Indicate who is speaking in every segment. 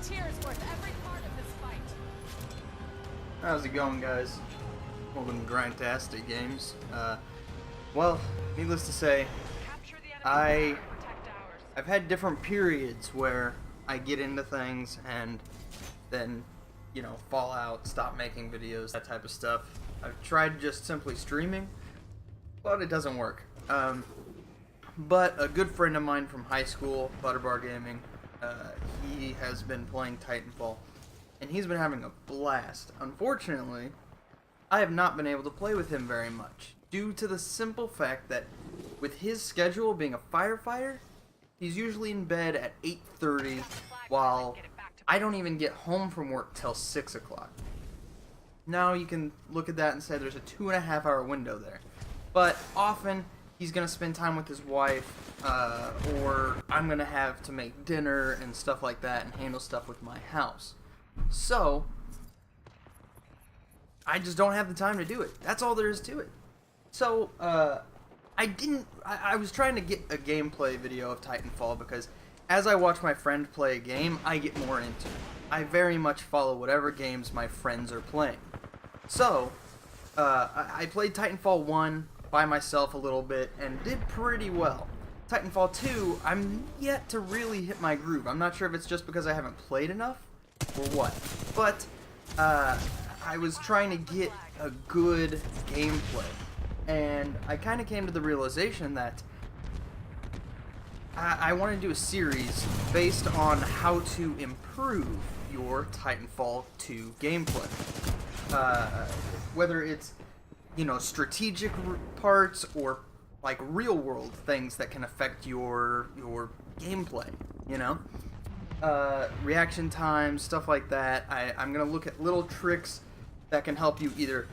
Speaker 1: tears worth every part of this fight.
Speaker 2: How's it going, guys? Welcome to Grindtastic Games. Well, needless to say, I've had different periods where I get into things and then, you know, fall out, stop making videos, that type of stuff. I've tried just simply streaming, but it doesn't work. But a good friend of mine from high school, ButterBar Gaming, he has been playing Titanfall, and he's been having a blast. Unfortunately, I have not been able to play with him very much, due to the simple fact that with his schedule being a firefighter, he's usually in bed at 8:30, while I don't even get home from work till 6 o'clock. Now you can look at that and say there's a 2.5 hour window there. But often, he's going to spend time with his wife, or I'm going to have to make dinner and stuff like that and handle stuff with my house. So, I just don't have the time to do it. That's all there is to it. So, I was trying to get a gameplay video of Titanfall because as I watch my friend play a game, I get more into it. I very much follow whatever games my friends are playing. So, I played Titanfall 1 by myself a little bit and did pretty well. Titanfall 2, I'm yet to really hit my groove. I'm not sure if it's just because I haven't played enough or what. But, I was trying to get a good gameplay. And I kind of came to the realization that I want to do a series based on how to improve your Titanfall 2 gameplay. Whether it's, you know, strategic parts or like real world things that can affect your gameplay, you know? Reaction times, stuff like that. I'm going to look at little tricks that can help you either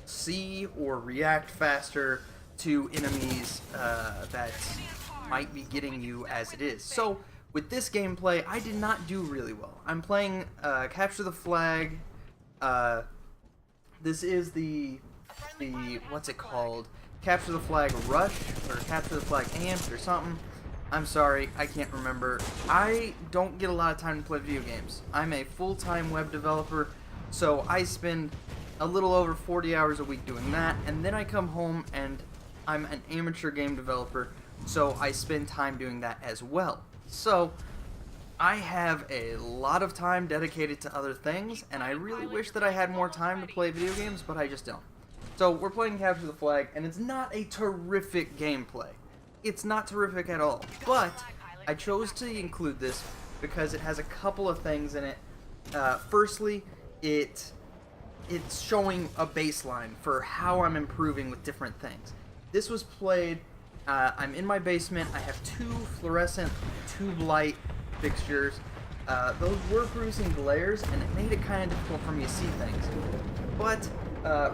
Speaker 2: see or react faster to enemies that might be getting you as it is. So, with this gameplay, I did not do really well. I'm playing Capture the Flag. This is the what's it called? Capture the Flag Rush, or Capture the Flag Amped, or something. I'm sorry, I can't remember. I don't get a lot of time to play video games. I'm a full-time web developer, so I spend a little over 40 hours a week doing that, and then I come home and I'm an amateur game developer, so I spend time doing that as well. So, I have a lot of time dedicated to other things, and I really wish that I had more time to play video games, but I just don't. So, we're playing Capture the Flag, and it's not a terrific gameplay. It's not terrific at all, but I chose to include this because it has a couple of things in it. Firstly, it's showing a baseline for how I'm improving with different things. This was played, I'm in my basement, I have two fluorescent tube light fixtures. Those were producing glares, and it made it kind of difficult for me to see things. But,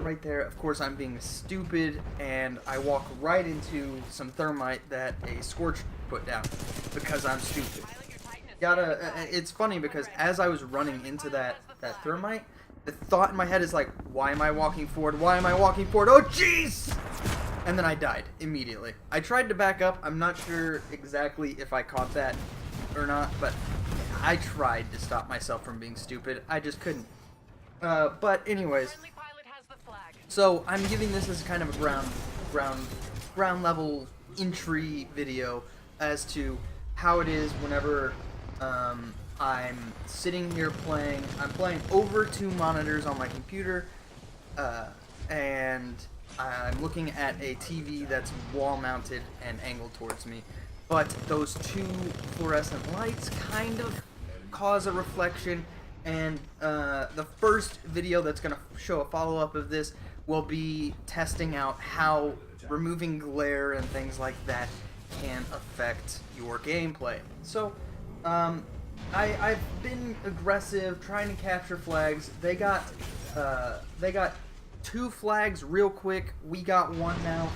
Speaker 2: right there, of course, I'm being stupid, and I walk right into some thermite that a Scorch put down, because I'm stupid. It's funny, because as I was running into that thermite, the thought in my head is like, why am I walking forward? Why am I walking forward? Oh, jeez! And then I died immediately. I tried to back up. I'm not sure exactly if I caught that or not, but I tried to stop myself from being stupid. I just couldn't. But anyways, so I'm giving this as kind of a ground level entry video as to how it is whenever I'm sitting here playing. I'm playing over 2 monitors on my computer, and I'm looking at a TV that's wall-mounted and angled towards me. But those 2 fluorescent lights kind of cause a reflection, and the first video that's going to show a follow-up of this will be testing out how removing glare and things like that can affect your gameplay. So, I've been aggressive trying to capture flags. They got 2 flags real quick. We got 1 now.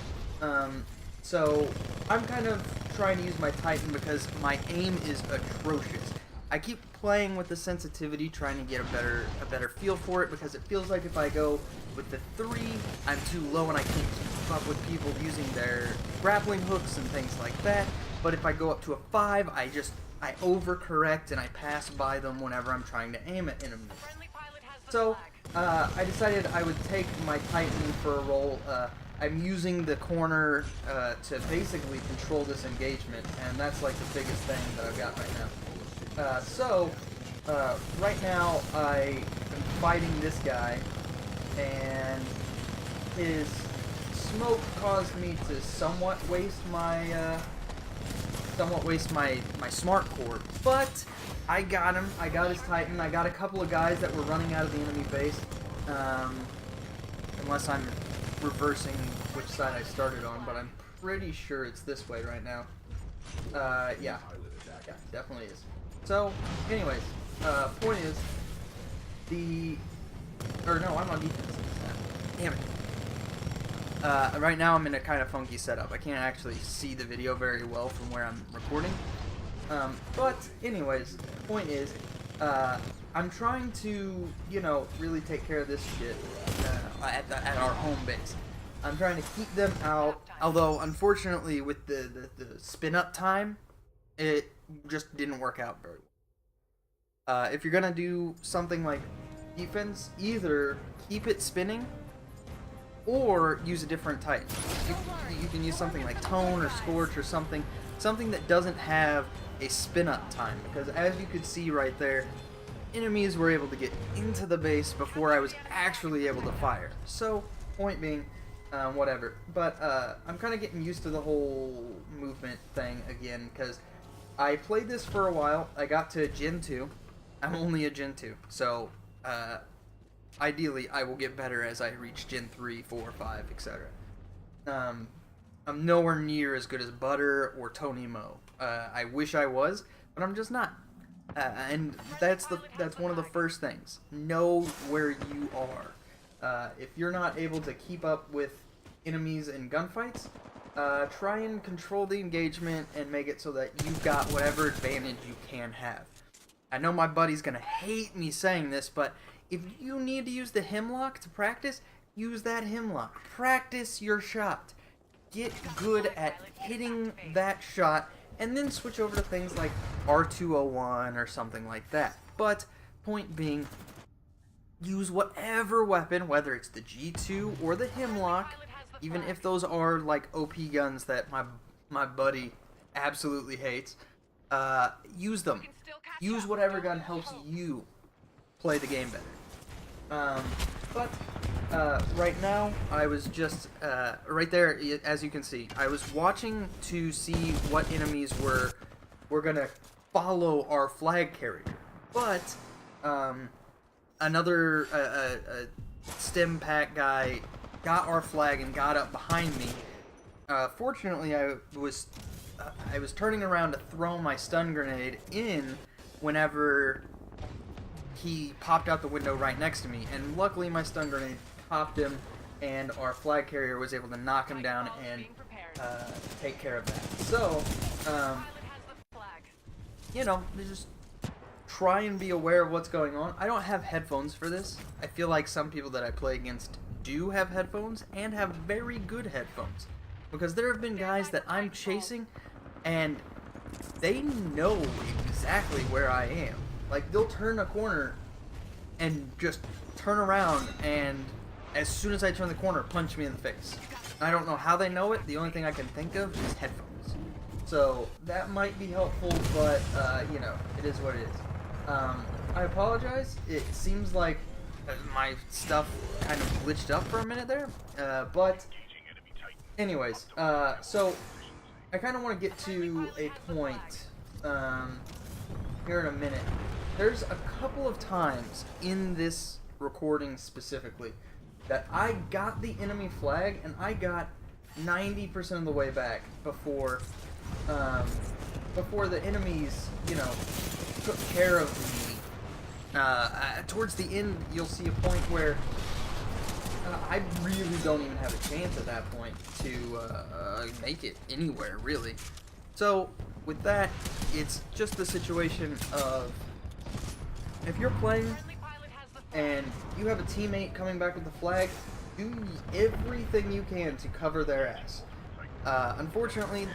Speaker 2: So I'm kind of trying to use my Titan because my aim is atrocious. I keep playing with the sensitivity, trying to get a better feel for it, because it feels like if I go with the 3, I'm too low and I can't keep up with people using their grappling hooks and things like that. but if I go up to a 5, I overcorrect and I pass by them whenever I'm trying to aim at enemies.
Speaker 1: Friendly pilot has the
Speaker 2: So,
Speaker 1: flag.
Speaker 2: I decided I would take my Titan for a roll. I'm using the corner to basically control this engagement, and that's like the biggest thing that I've got right now. Right now I am fighting this guy, and his smoke caused me to somewhat waste my smart core, but I got him. I got his Titan. I got a couple of guys that were running out of the enemy base. Unless I'm reversing which side I started on, but I'm pretty sure it's this way right now. Yeah, definitely is. So, anyways, point is, no, I'm on defense. Damn it. Right now I'm in a kind of funky setup. I can't actually see the video very well from where I'm recording. But anyways, point is, I'm trying to, really take care of this shit at our home base. I'm trying to keep them out, although unfortunately with the spin up time, it just didn't work out very well. If you're gonna do something like defense, either keep it spinning or use a different type. You can use something like Tone or Scorch or something that doesn't have a spin up time, because as you could see right there, enemies were able to get into the base before I was actually able to fire. So, point being, whatever. But I'm kind of getting used to the whole movement thing again, because I played this for a while. I got to Gen 2. I'm only a Gen 2, so ideally I will get better as I reach Gen 3, 4, 5, etc. I'm nowhere near as good as Butter or Tony Mo. I wish I was, but I'm just not. And that's one of the first things. Know where you are. If you're not able to keep up with enemies in gunfights, try and control the engagement and make it so that you've got whatever advantage you can have. I know my buddy's gonna hate me saying this, but if you need to use the Hemlock to practice, use that Hemlock. Practice your shot. Get good at hitting that shot, and then switch over to things like R201 or something like that. But, point being, use whatever weapon, whether it's the G2 or the Hemlock, even if those are like OP guns that my buddy absolutely hates, use them. Use whatever gun helps you play the game better. Right now, I was just, right there, as you can see, I was watching to see what enemies were gonna follow our flag carrier. But, another, stem pack guy got our flag and got up behind me. Fortunately, I was turning around to throw my stun grenade in whenever he popped out the window right next to me, and luckily my stun grenade popped him, and our flag carrier was able to knock him down and take care of that. So, just try and be aware of what's going on. I don't have headphones for this. I feel like some people that I play against do have headphones, and have very good headphones, because there have been guys that I'm chasing, and they know exactly where I am. Like, they'll turn a corner and just turn around, and as soon as I turn the corner, punch me in the face. I don't know how they know it. The only thing I can think of is headphones. So that might be helpful, but it is what it is. I apologize. It seems like my stuff kind of glitched up for a minute there, but anyways, so I kind of want to get to a point here in a minute. There's a couple of times in this recording specifically that I got the enemy flag and I got 90% of the way back before the enemies, took care of me. Towards the end, you'll see a point where I really don't even have a chance at that point to make it anywhere, really. So, with that, it's just the situation of, if you're playing and you have a teammate coming back with the flag, do everything you can to cover their ass. Unfortunately,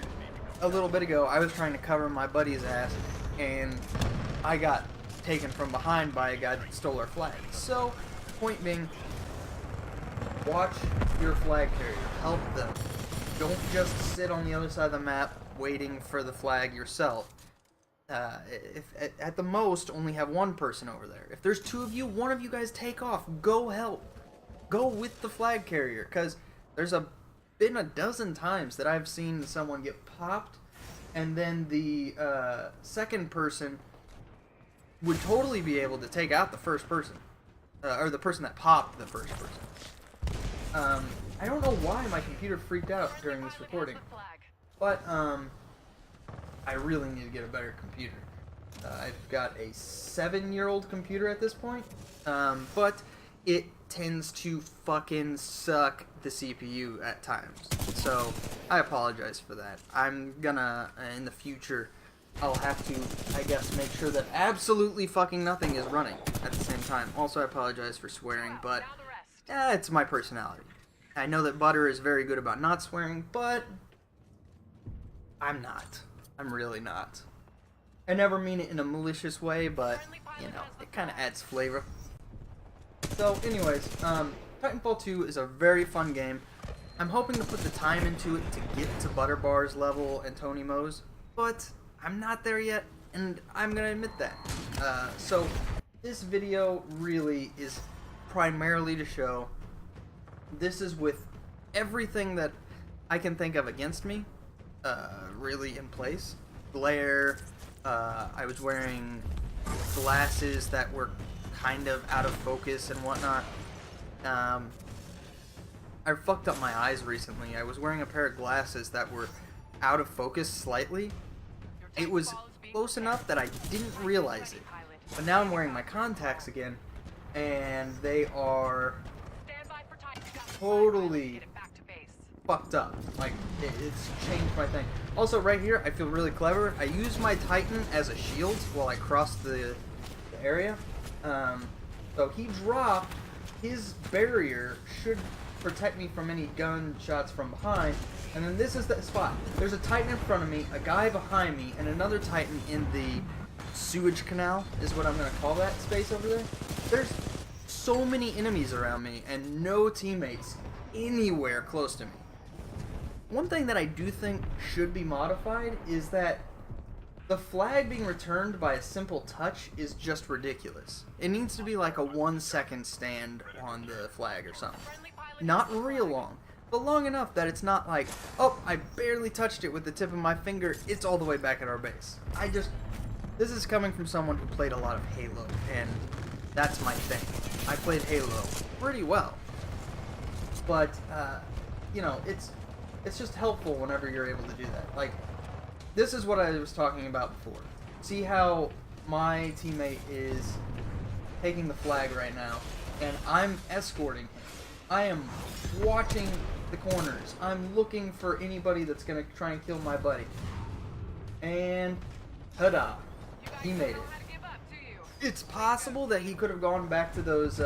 Speaker 2: a little bit ago, I was trying to cover my buddy's ass, and I got taken from behind by a guy that stole our flag. So, point being, watch your flag carrier. Help them. Don't just sit on the other side of the map waiting for the flag yourself. If at the most, only have one person over there. If there's two of you, one of you guys take off. Go help. Go with the flag carrier, because there's been a dozen times that I've seen someone get popped, and then the second person would totally be able to take out the first person, or the person that popped the first person. I don't know why my computer freaked out during this recording, but I really need to get a better computer. I've got a 7-year-old computer at this point, but it tends to fucking suck the CPU at times. So, I apologize for that. I'm gonna, in the future, I'll have to, I guess, make sure that absolutely fucking nothing is running at the same time. Also, I apologize for swearing, but it's my personality. I know that Butter is very good about not swearing, but I'm not. I'm really not. I never mean it in a malicious way, but, you know, it kind of adds flavor. So, anyways, Titanfall 2 is a very fun game. I'm hoping to put the time into it to get to ButterBar's level and Tony Mo's, but I'm not there yet, and I'm gonna admit that. So, this video really is primarily to show this is with everything that I can think of against me, really in place. Glare, I was wearing glasses that were kind of out of focus and whatnot. I fucked up my eyes recently. I was wearing a pair of glasses that were out of focus slightly. It was close enough that I didn't realize it. But now I'm wearing my contacts again, and they are totally fucked up. Like, it's changed my thing. Also, right here, I feel really clever. I use my Titan as a shield while I cross the area. So he dropped. His barrier should protect me from any gunshots from behind. And then this is the spot. There's a Titan in front of me, a guy behind me, and another Titan in the sewage canal, is what I'm going to call that space over there. There's so many enemies around me, and no teammates anywhere close to me. One thing that I do think should be modified is that the flag being returned by a simple touch is just ridiculous. It needs to be like a 1-second stand on the flag or something. Not real long, but long enough that it's not like, oh, I barely touched it with the tip of my finger, it's all the way back at our base. This is coming from someone who played a lot of Halo, and that's my thing. I played Halo pretty well. But, you know, it's just helpful whenever you're able to do that. Like, this is what I was talking about before. See how my teammate is taking the flag right now, and I'm escorting him. I am watching the corners. I'm looking for anybody that's going to try and kill my buddy. And, ta-da, he made it. It's possible that he could have gone back to those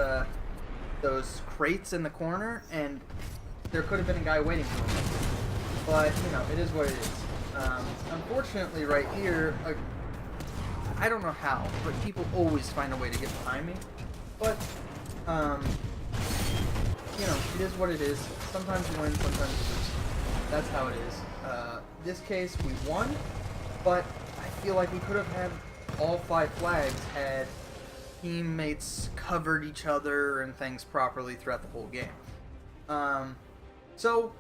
Speaker 2: crates in the corner, and there could have been a guy waiting for him. But, you know, it is what it is. Unfortunately, right here, I don't know how, but people always find a way to get behind me. But, you know, it is what it is. Sometimes you win, sometimes you lose. That's how it is. This case, we won, but I feel like we could have had all 5 flags had teammates covered each other and things properly throughout the whole game. So,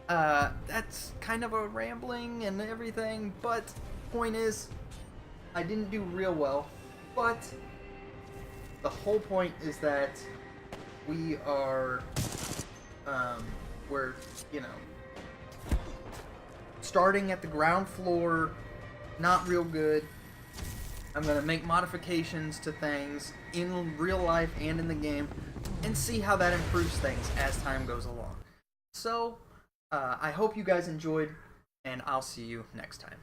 Speaker 2: that's kind of a rambling and everything, but point is, I didn't do real well, but the whole point is that we are, we're, you know, starting at the ground floor, not real good. I'm going to make modifications to things in real life and in the game, and see how that improves things as time goes along. So, I hope you guys enjoyed, and I'll see you next time.